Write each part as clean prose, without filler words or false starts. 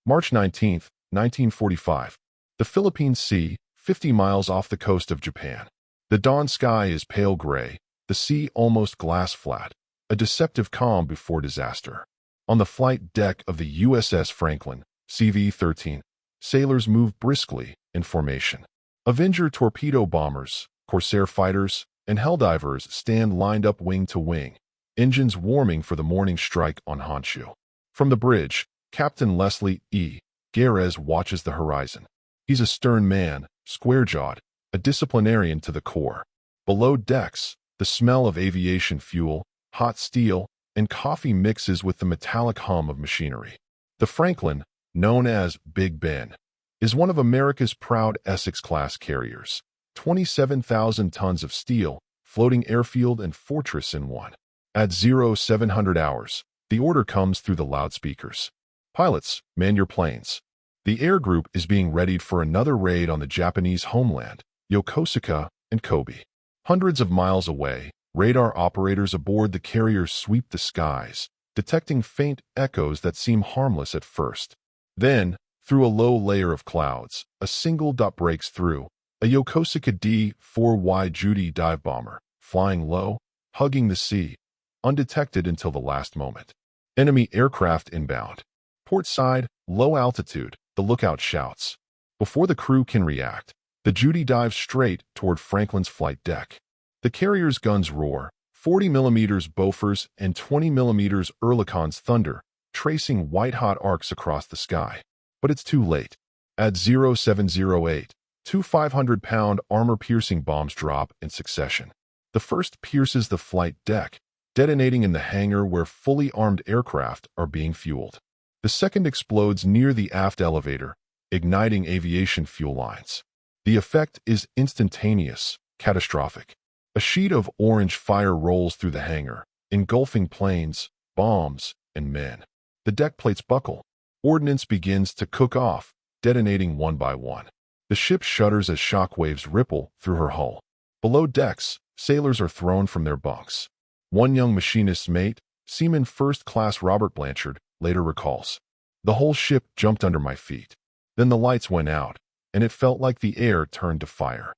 March 19, 1945. The Philippine Sea, 50 miles off the coast of Japan. The dawn sky is pale gray, the sea almost glass flat, a deceptive calm before disaster. On the flight deck of the USS Franklin, CV-13, sailors move briskly in formation. Avenger torpedo bombers, Corsair fighters, and Helldivers stand lined up wing to wing, engines warming for the morning strike on Honshu. From the bridge, Captain Leslie E. Garez watches the horizon. He's a stern man, square-jawed, a disciplinarian to the core. Below decks, the smell of aviation fuel, hot steel, and coffee mixes with the metallic hum of machinery. The Franklin, known as Big Ben, is one of America's proud Essex-class carriers. 27,000 tons of steel, floating airfield and fortress in one. At 0700 hours, the order comes through the loudspeakers. Pilots, man your planes. The air group is being readied for another raid on the Japanese homeland, Yokosuka and Kobe. Hundreds of miles away, radar operators aboard the carrier sweep the skies, detecting faint echoes that seem harmless at first. Then, through a low layer of clouds, a single dot breaks through, a Yokosuka D-4Y Judy dive bomber, flying low, hugging the sea, undetected until the last moment. Enemy aircraft inbound. Port side, low altitude, the lookout shouts. Before the crew can react, the Judy dives straight toward Franklin's flight deck. The carrier's guns roar, 40mm Bofors and 20mm Oerlikons thunder, tracing white-hot arcs across the sky. But it's too late. At 0708, two 500-pound armor-piercing bombs drop in succession. The first pierces the flight deck, detonating in the hangar where fully armed aircraft are being fueled. The second explodes near the aft elevator, igniting aviation fuel lines. The effect is instantaneous, catastrophic. A sheet of orange fire rolls through the hangar, engulfing planes, bombs, and men. The deck plates buckle. Ordnance begins to cook off, detonating one by one. The ship shudders as shockwaves ripple through her hull. Below decks, sailors are thrown from their bunks. One young machinist's mate, Seaman First Class Robert Blanchard, later recalls, "The whole ship jumped under my feet. Then the lights went out, and it felt like the air turned to fire."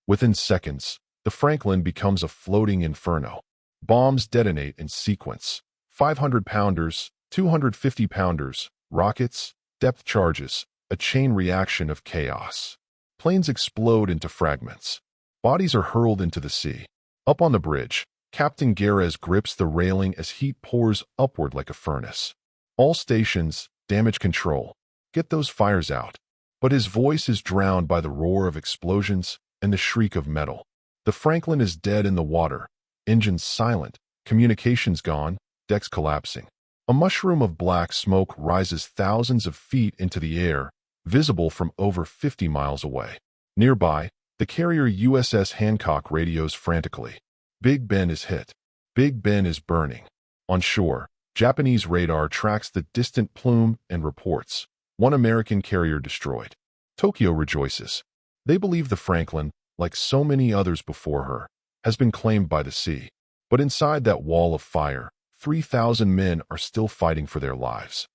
Within seconds, the Franklin becomes a floating inferno. Bombs detonate in sequence. 500-pounders, 250-pounders, rockets, depth charges, a chain reaction of chaos. Planes explode into fragments. Bodies are hurled into the sea. Up on the bridge, Captain Garez grips the railing as heat pours upward like a furnace. All stations, damage control. Get those fires out. But his voice is drowned by the roar of explosions and the shriek of metal. The Franklin is dead in the water, engines silent, communications gone, decks collapsing. A mushroom of black smoke rises thousands of feet into the air, visible from over 50 miles away. Nearby, the carrier USS Hancock radios frantically. Big Ben is hit. Big Ben is burning. On shore, Japanese radar tracks the distant plume and reports, one American carrier destroyed. Tokyo rejoices. They believe the Franklin, like so many others before her, has been claimed by the sea. But inside that wall of fire, 3,000 men are still fighting for their lives.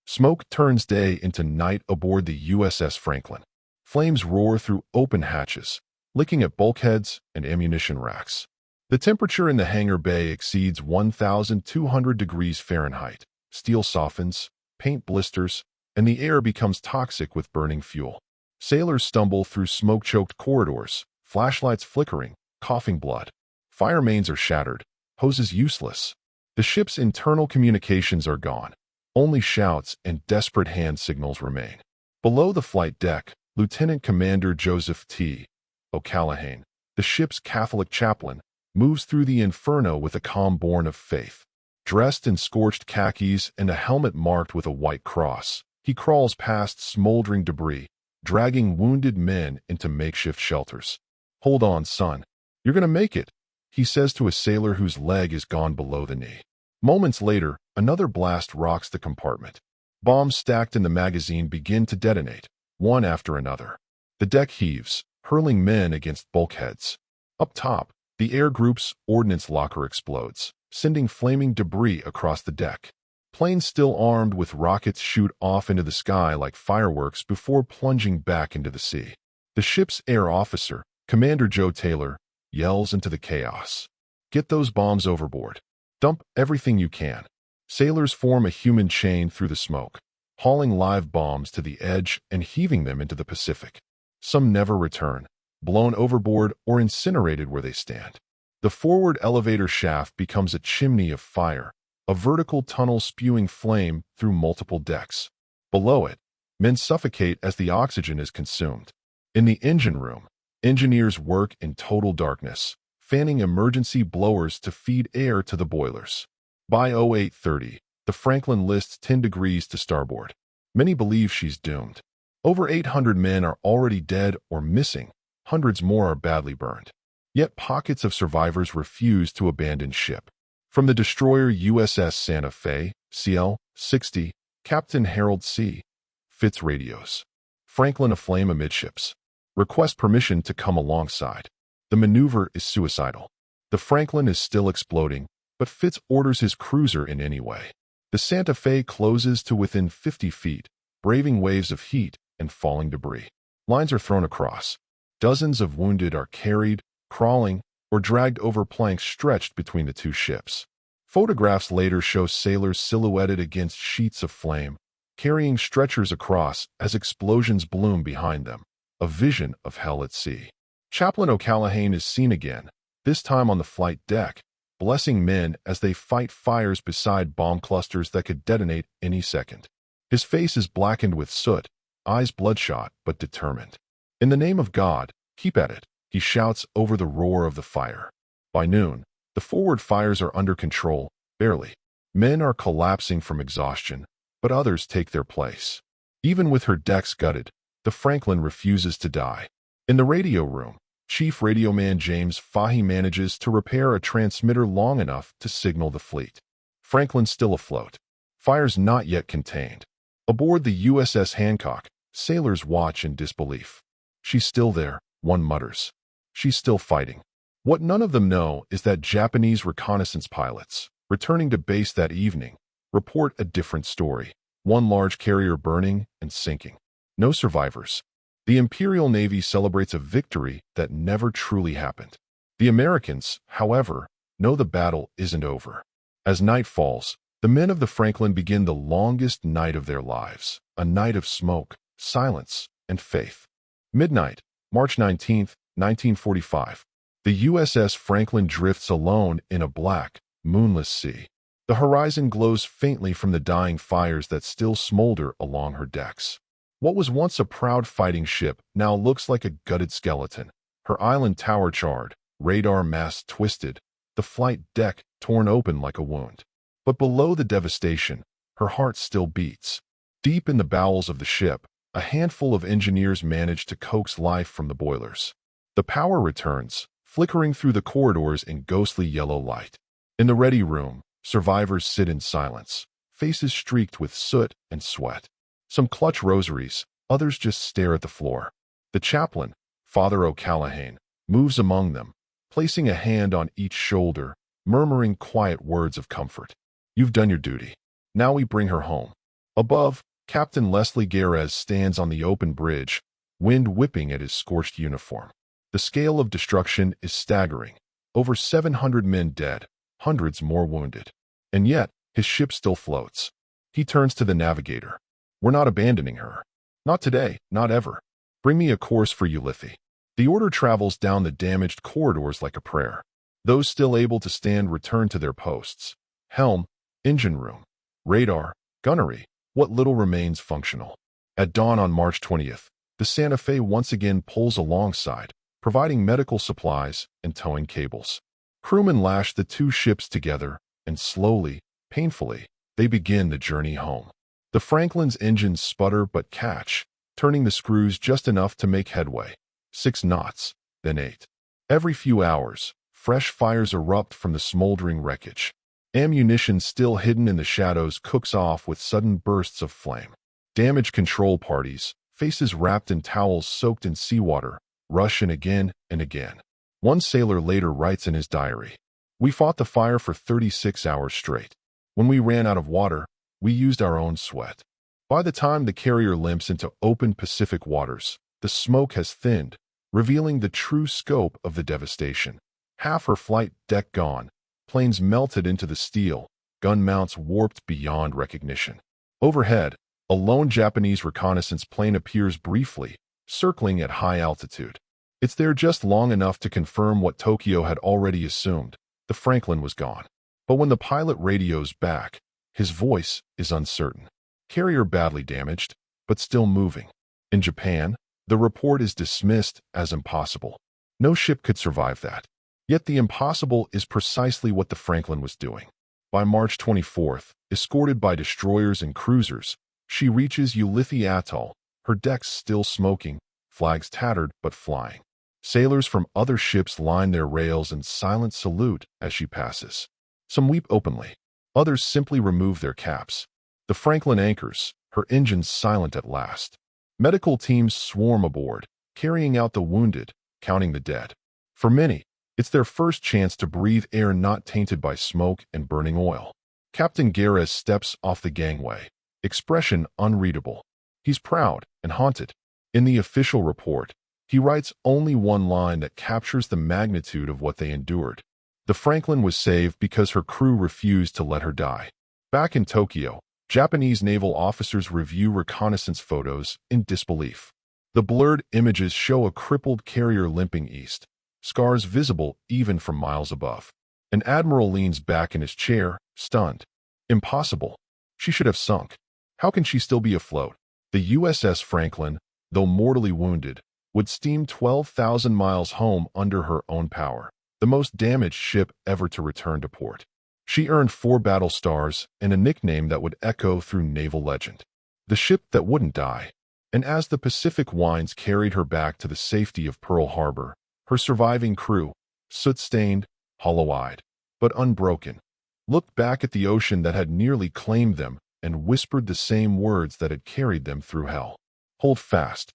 Smoke turns day into night aboard the USS Franklin. Flames roar through open hatches, licking at bulkheads and ammunition racks. The temperature in the hangar bay exceeds 1,200 degrees Fahrenheit. Steel softens, paint blisters, and the air becomes toxic with burning fuel. Sailors stumble through smoke-choked corridors, flashlights flickering, coughing blood. Fire mains are shattered, hoses useless. The ship's internal communications are gone. Only shouts and desperate hand signals remain. Below the flight deck, Lieutenant Commander Joseph T. O'Callaghan, the ship's Catholic chaplain, moves through the inferno with a calm born of faith. Dressed in scorched khakis and a helmet marked with a white cross, he crawls past smoldering debris, dragging wounded men into makeshift shelters. "Hold on, son. You're gonna make it," he says to a sailor whose leg is gone below the knee. Moments later, another blast rocks the compartment. Bombs stacked in the magazine begin to detonate, one after another. The deck heaves, hurling men against bulkheads. Up top, the air group's ordnance locker explodes, sending flaming debris across the deck. Planes still armed with rockets shoot off into the sky like fireworks before plunging back into the sea. The ship's air officer, Commander Joe Taylor, yells into the chaos. Get those bombs overboard. Dump everything you can. Sailors form a human chain through the smoke, hauling live bombs to the edge and heaving them into the Pacific. Some never return, blown overboard or incinerated where they stand. The forward elevator shaft becomes a chimney of fire, a vertical tunnel spewing flame through multiple decks. Below it, men suffocate as the oxygen is consumed. In the engine room, engineers work in total darkness, fanning emergency blowers to feed air to the boilers. By 0830, the Franklin lists 10 degrees to starboard. Many believe she's doomed. Over 800 men are already dead or missing. Hundreds more are badly burned. Yet pockets of survivors refuse to abandon ship. From the destroyer USS Santa Fe, CL-60, Captain Harold C. Fitz radios. Franklin aflame amidships. Request permission to come alongside. The maneuver is suicidal. The Franklin is still exploding, but Fitz orders his cruiser in anyway. The Santa Fe closes to within 50 feet, braving waves of heat and falling debris. Lines are thrown across. Dozens of wounded are carried, crawling, or dragged over planks stretched between the two ships. Photographs later show sailors silhouetted against sheets of flame, carrying stretchers across as explosions bloom behind them, a vision of hell at sea. Chaplain O'Callaghan is seen again, this time on the flight deck, blessing men as they fight fires beside bomb clusters that could detonate any second. His face is blackened with soot, eyes bloodshot but determined. In the name of God, keep at it, he shouts over the roar of the fire. By noon, the forward fires are under control, barely. Men are collapsing from exhaustion, but others take their place. Even with her decks gutted, the Franklin refuses to die. In the radio room, Chief Radioman James Fahey manages to repair a transmitter long enough to signal the fleet. Franklin still afloat. Fires not yet contained. Aboard the USS Hancock, sailors watch in disbelief. She's still there, one mutters. She's still fighting. What none of them know is that Japanese reconnaissance pilots, returning to base that evening, report a different story. One large carrier burning and sinking. No survivors. The Imperial Navy celebrates a victory that never truly happened. The Americans, however, know the battle isn't over. As night falls, the men of the Franklin begin the longest night of their lives, a night of smoke, silence, and faith. Midnight, March 19, 1945. The USS Franklin drifts alone in a black, moonless sea. The horizon glows faintly from the dying fires that still smolder along her decks. What was once a proud fighting ship now looks like a gutted skeleton. Her island tower charred, radar masts twisted, the flight deck torn open like a wound. But below the devastation, her heart still beats. Deep in the bowels of the ship, a handful of engineers manage to coax life from the boilers. The power returns, flickering through the corridors in ghostly yellow light. In the ready room, survivors sit in silence, faces streaked with soot and sweat. Some clutch rosaries, others just stare at the floor. The chaplain, Father O'Callaghan, moves among them, placing a hand on each shoulder, murmuring quiet words of comfort. You've done your duty. Now we bring her home. Above, Captain Leslie Garez stands on the open bridge, wind whipping at his scorched uniform. The scale of destruction is staggering. Over 700 men dead, hundreds more wounded. And yet, his ship still floats. He turns to the navigator. We're not abandoning her. Not today, not ever. Bring me a course for Ulithi. The order travels down the damaged corridors like a prayer. Those still able to stand return to their posts. Helm, engine room, radar, gunnery, what little remains functional. At dawn on March 20th, the Santa Fe once again pulls alongside, providing medical supplies and towing cables. Crewmen lash the two ships together, and slowly, painfully, they begin the journey home. The Franklin's engines sputter but catch, turning the screws just enough to make headway. 6 knots, then 8. Every few hours, fresh fires erupt from the smoldering wreckage. Ammunition still hidden in the shadows cooks off with sudden bursts of flame. Damage control parties, faces wrapped in towels soaked in seawater, rush in again and again. One sailor later writes in his diary, "We fought the fire for 36 hours straight. When we ran out of water, We used our own sweat. By the time the carrier limps into open Pacific waters, the smoke has thinned, revealing the true scope of the devastation. Half her flight deck gone, planes melted into the steel, gun mounts warped beyond recognition. Overhead, a lone Japanese reconnaissance plane appears briefly, circling at high altitude. It's there just long enough to confirm what Tokyo had already assumed. The Franklin was gone. But when the pilot radios back, his voice is uncertain. Carrier badly damaged, but still moving. In Japan, the report is dismissed as impossible. No ship could survive that. Yet the impossible is precisely what the Franklin was doing. By March 24th, escorted by destroyers and cruisers, she reaches Ulithi Atoll, her decks still smoking, flags tattered but flying. Sailors from other ships line their rails in silent salute as she passes. Some weep openly. Others simply remove their caps. The Franklin anchors, her engines silent at last. Medical teams swarm aboard, carrying out the wounded, counting the dead. For many, it's their first chance to breathe air not tainted by smoke and burning oil. Captain Garres steps off the gangway, expression unreadable. He's proud and haunted. In the official report, he writes only one line that captures the magnitude of what they endured. The Franklin was saved because her crew refused to let her die. Back in Tokyo, Japanese naval officers review reconnaissance photos in disbelief. The blurred images show a crippled carrier limping east, scars visible even from miles above. An admiral leans back in his chair, stunned. Impossible. She should have sunk. How can she still be afloat? The USS Franklin, though mortally wounded, would steam 12,000 miles home under her own power, the most damaged ship ever to return to port. She earned 4 battle stars and a nickname that would echo through naval legend, the ship that wouldn't die. And as the Pacific winds carried her back to the safety of Pearl Harbor, her surviving crew, soot-stained, hollow-eyed, but unbroken, looked back at the ocean that had nearly claimed them and whispered the same words that had carried them through hell. Hold fast.